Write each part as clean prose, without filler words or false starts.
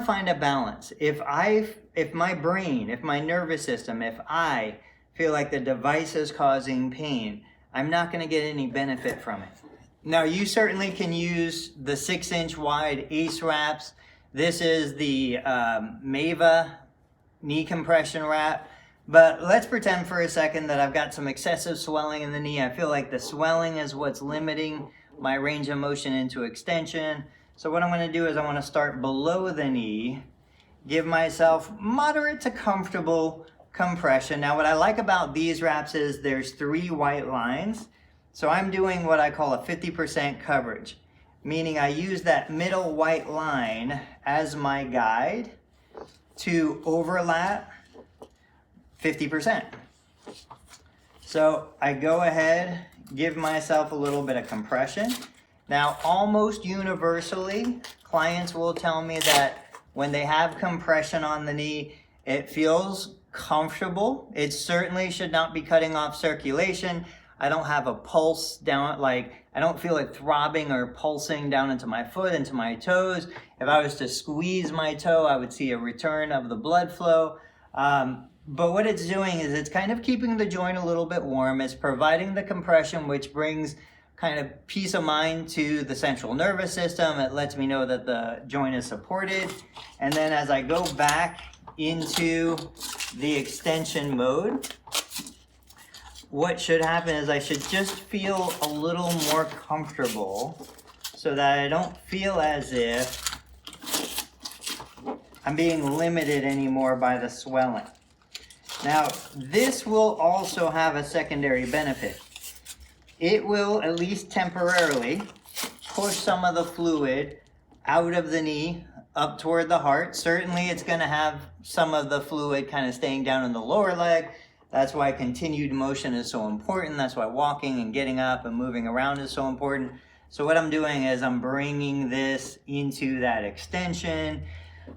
Find a balance. If my brain, if my nervous system, if I feel like the device is causing pain, I'm not going to get any benefit from it. Now, you certainly can use the 6-inch wide ACE wraps. This is the Mava knee compression wrap. But let's pretend for a second that I've got some excessive swelling in the knee. I feel like the swelling is what's limiting my range of motion into extension. So what I'm going to do is I want to start below the knee, give myself moderate to comfortable compression. Now, what I like about these wraps is there's 3 white lines. So I'm doing what I call a 50% coverage, meaning I use that middle white line as my guide to overlap 50%. So I go ahead, give myself a little bit of compression. Now, almost universally, clients will tell me that when they have compression on the knee, it feels comfortable. It certainly should not be cutting off circulation. I don't have a pulse down, like I don't feel it throbbing or pulsing down into my foot, into my toes. If I was to squeeze my toe, I would see a return of the blood flow. But what it's doing is it's kind of keeping the joint a little bit warm. It's providing the compression, which brings kind of peace of mind to the central nervous system. It lets me know that the joint is supported. And then as I go back into the extension mode, what should happen is I should just feel a little more comfortable so that I don't feel as if I'm being limited anymore by the swelling. Now, this will also have a secondary benefit. It will, at least temporarily, push some of the fluid out of the knee up toward the heart. Certainly, it's going to have some of the fluid kind of staying down in the lower leg. That's why continued motion is so important. That's why walking and getting up and moving around is so important. So what I'm doing is I'm bringing this into that extension.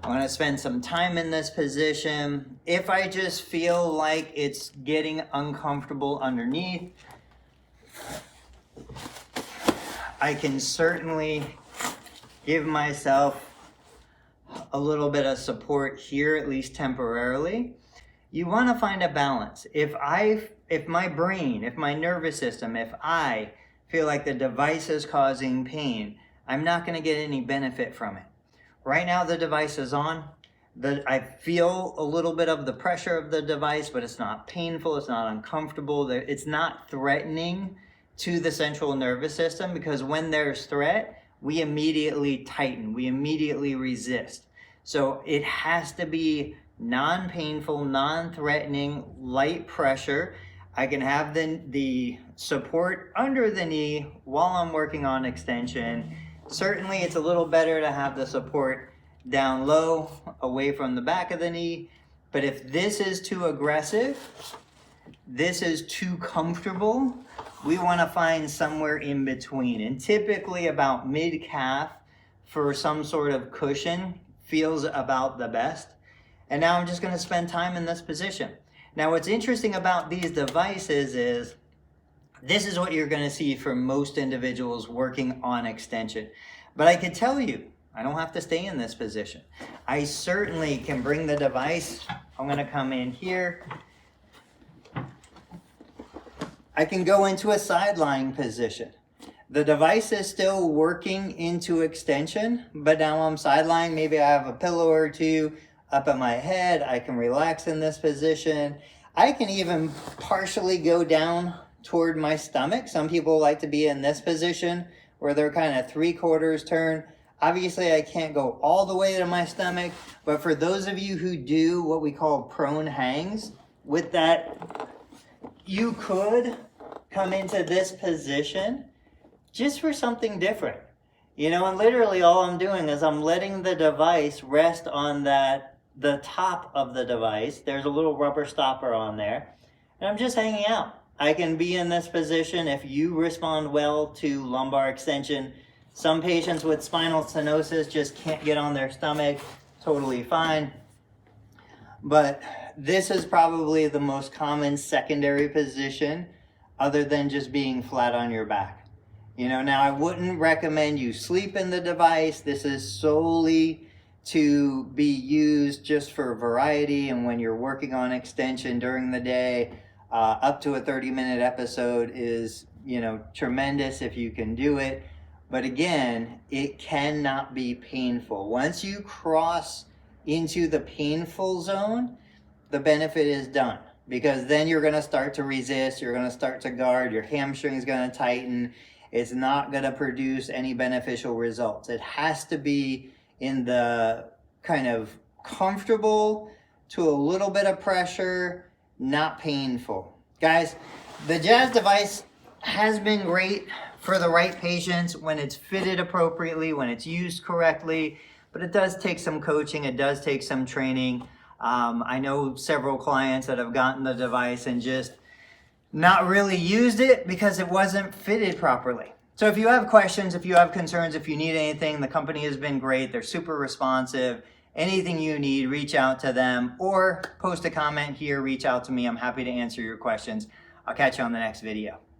I'm going to spend some time in this position. If I just feel like it's getting uncomfortable underneath, I can certainly give myself a little bit of support here, at least temporarily. You want to find a balance. If my brain, if my nervous system, if I feel like the device is causing pain, I'm not going to get any benefit from it. Right now the device is on. I feel a little bit of the pressure of the device, but it's not painful, it's not uncomfortable, it's not threatening to the central nervous system, because when there's threat, we immediately tighten, we immediately resist. So it has to be non-painful, non-threatening, light pressure. I can have the support under the knee while I'm working on extension. Certainly it's a little better to have the support down low, away from the back of the knee. But if this is too aggressive, this is too comfortable, we want to find somewhere in between. And typically about mid-calf for some sort of cushion feels about the best. And now I'm just going to spend time in this position. Now what's interesting about these devices is this is what you're going to see for most individuals working on extension. But I can tell you, I don't have to stay in this position. I certainly can bring the device. I'm going to come in here. I can go into a side lying position. The device is still working into extension, but now I'm side lying. Maybe I have a pillow or two up at my head. I can relax in this position. I can even partially go down toward my stomach. Some people like to be in this position where they're kind of 3/4 turn. Obviously, I can't go all the way to my stomach, but for those of you who do what we call prone hangs, with that, you could come into this position just for something different. You know, and literally all I'm doing is I'm letting the device rest on the top of the device. There's a little rubber stopper on there, and I'm just hanging out. I can be in this position if you respond well to lumbar extension. Some patients with spinal stenosis just can't get on their stomach, totally fine. But this is probably the most common secondary position other than just being flat on your back. You know, now I wouldn't recommend you sleep in the device. This is solely to be used just for variety and when you're working on extension during the day. Up to a 30-minute episode is, tremendous if you can do it. But again, it cannot be painful. Once you cross into the painful zone, the benefit is done, because then you're going to start to resist, you're going to start to guard, your hamstring is going to tighten. It's not going to produce any beneficial results. It has to be in the kind of comfortable to a little bit of pressure, not painful. Guys, the JAS device has been great for the right patients when it's fitted appropriately, when it's used correctly, but it does take some coaching, it does take some training. I know several clients that have gotten the device and just not really used it because it wasn't fitted properly. So if you have questions, if you have concerns, if you need anything, the company has been great. They're super responsive. Anything you need, reach out to them or post a comment here, reach out to me. I'm happy to answer your questions. I'll catch you on the next video.